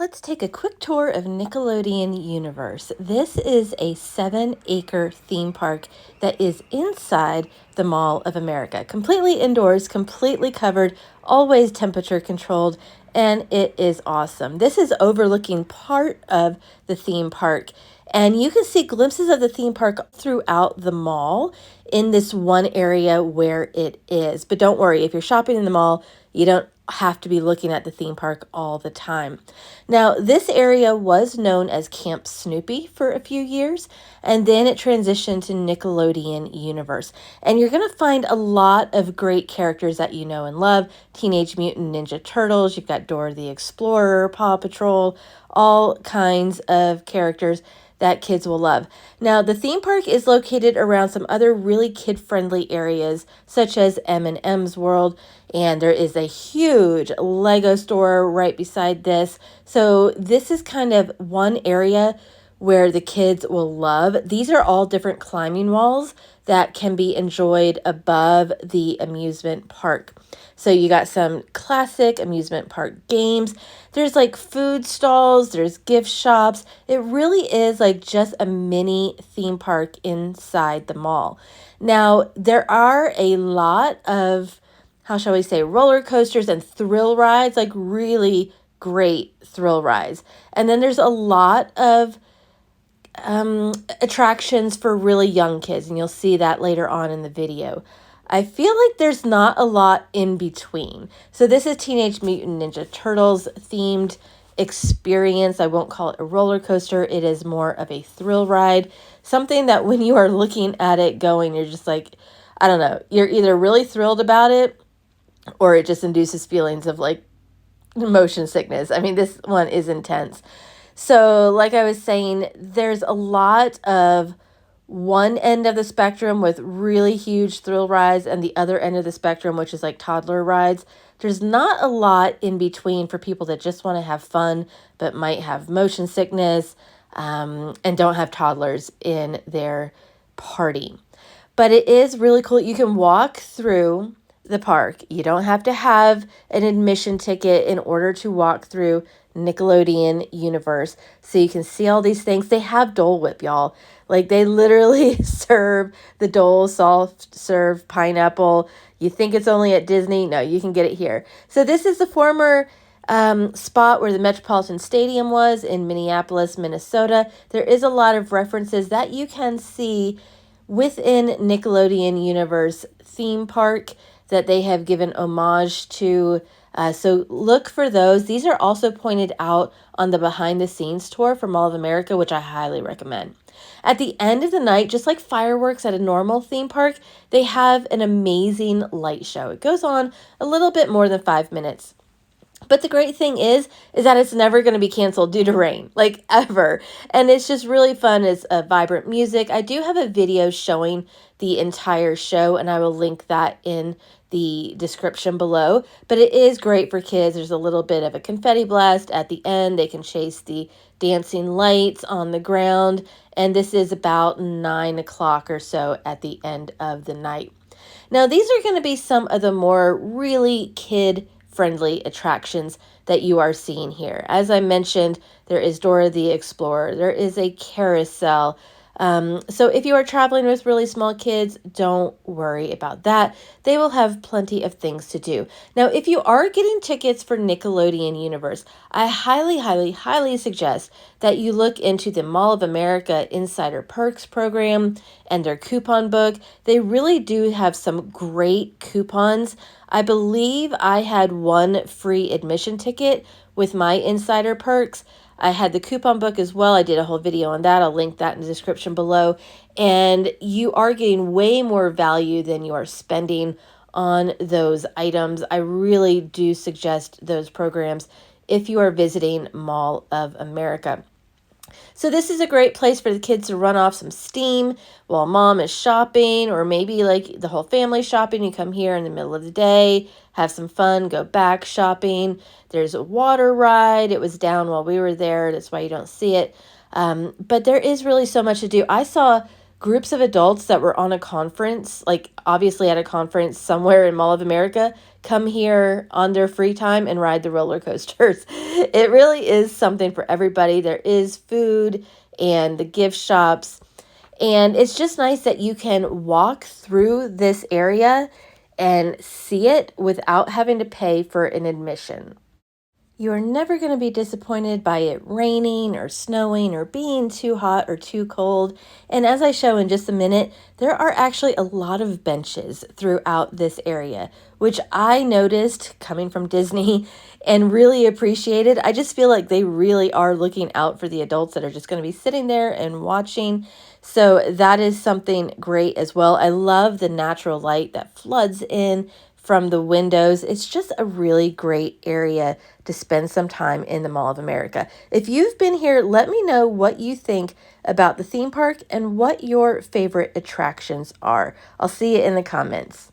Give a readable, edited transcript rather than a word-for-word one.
Let's take a quick tour of Nickelodeon Universe. This is a 7-acre theme park that is inside the Mall of America, completely indoors, completely covered, always temperature controlled, and it is awesome. This is overlooking part of the theme park, and you can see glimpses of the theme park throughout the mall in this one area where it is. But don't worry, if you're shopping in the mall, you don't have to be looking at the theme park all the time. Now, this area was known as Camp Snoopy for a few years, and then it transitioned to Nickelodeon Universe. And you're going to find a lot of great characters that you know and love. Teenage Mutant Ninja Turtles, you've got Dora the Explorer, Paw Patrol, all kinds of characters that kids will love. Now, the theme park is located around some other really kid-friendly areas, such as M&M's World, and there is a huge Lego store right beside this. So this is kind of one area where the kids will love. These are all different climbing walls that can be enjoyed above the amusement park. So you got some classic amusement park games. There's like food stalls, there's gift shops. It really is like just a mini theme park inside the mall. Now, there are a lot of, how shall we say, roller coasters and thrill rides, like really great thrill rides. And then there's a lot of attractions for really young kids, and you'll see that later on in the video. I feel like there's not a lot in between. So this is Teenage Mutant Ninja Turtles themed experience. I won't call it a roller coaster. It is more of a thrill ride. Something that when you are looking at it going, you're just like, I don't know, you're either really thrilled about it or it just induces feelings of like motion sickness. I mean, this one is intense. So like I was saying, there's a lot of one end of the spectrum with really huge thrill rides and the other end of the spectrum, which is like toddler rides. There's not a lot in between for people that just want to have fun but might have motion sickness and don't have toddlers in their party. But it is really cool. You can walk through the park. You don't have to have an admission ticket in order to walk through Nickelodeon Universe. So you can see all these things. They have Dole Whip, y'all. Like they literally serve the Dole soft serve pineapple. You think it's only at Disney? No, you can get it here. So this is the former spot where the Metropolitan Stadium was in Minneapolis, Minnesota. There is a lot of references that you can see within Nickelodeon Universe theme park that they have given homage to. So look for those. These are also pointed out on the behind the scenes tour for Mall of America, which I highly recommend. At the end of the night, just like fireworks at a normal theme park, they have an amazing light show. It goes on a little bit more than 5 minutes. But the great thing is that it's never going to be canceled due to rain, like ever. And it's just really fun. It's vibrant music. I do have a video showing the entire show, and I will link that in the description below. But it is great for kids. There's a little bit of a confetti blast at the end. They can chase the dancing lights on the ground. And this is about 9 o'clock or so at the end of the night. Now, these are going to be some of the more really kid-friendly attractions that you are seeing here. As I mentioned, there is Dora the Explorer. There is a carousel. So if you are traveling with really small kids, don't worry about that. They will have plenty of things to do. Now, if you are getting tickets for Nickelodeon Universe, I highly, highly, highly suggest that you look into the Mall of America Insider Perks program and their coupon book. They really do have some great coupons. I believe I had one free admission ticket with my Insider Perks. I had the coupon book as well. I did a whole video on that. I'll link that in the description below. And you are getting way more value than you are spending on those items. I really do suggest those programs if you are visiting Mall of America. So this is a great place for the kids to run off some steam while mom is shopping, or maybe like the whole family shopping. You come here in the middle of the day, have some fun, go back shopping. There's a water ride. It was down while we were there. That's why you don't see it. But there is really so much to do. I saw groups of adults that were on a conference, like obviously at a conference somewhere in Mall of America, come here on their free time and ride the roller coasters. It really is something for everybody. There is food and the gift shops. And it's just nice that you can walk through this area and see it without having to pay for an admission. You are never going to be disappointed by it raining or snowing or being too hot or too cold. And as I show in just a minute, there are actually a lot of benches throughout this area, which I noticed coming from Disney and really appreciated. I just feel like they really are looking out for the adults that are just going to be sitting there and watching. So that is something great as well. I love the natural light that floods in from the windows. It's just a really great area to spend some time in the Mall of America. If you've been here, let me know what you think about the theme park and what your favorite attractions are. I'll see you in the comments.